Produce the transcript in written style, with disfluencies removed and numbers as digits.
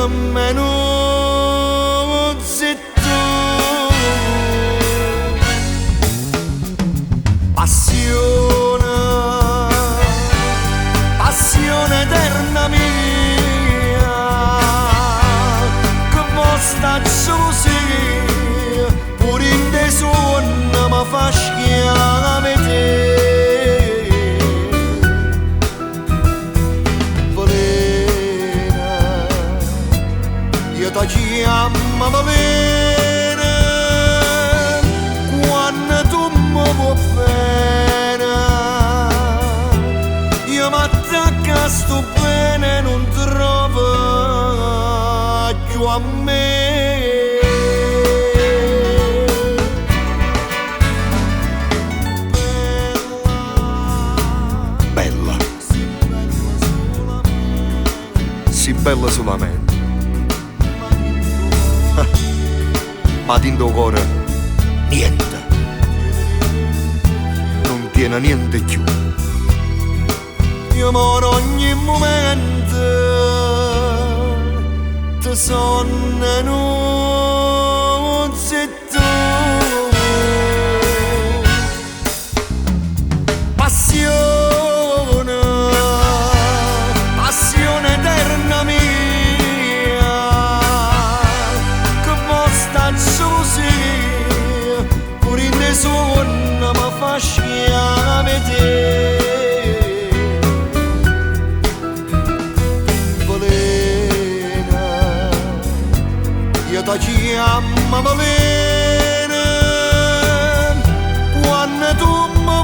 nemmeno zitto. Passione, passione eterna mia, che vostra così, pure in dei sogni mi fa schiavere. Ti chiamo Valena, quando tu mi vuoi bene, io mi attacco a sto bene, non trovo più a me. Bella, sì bella solamente, ma dentro cuore niente, non tiene niente più. Io moro ogni momento, ti sonno non sei tu. Passione, passione eterna mia, così, pure in dei sogni mi fa schiavere. Valena, io ti chiamo Valena, quando tu mi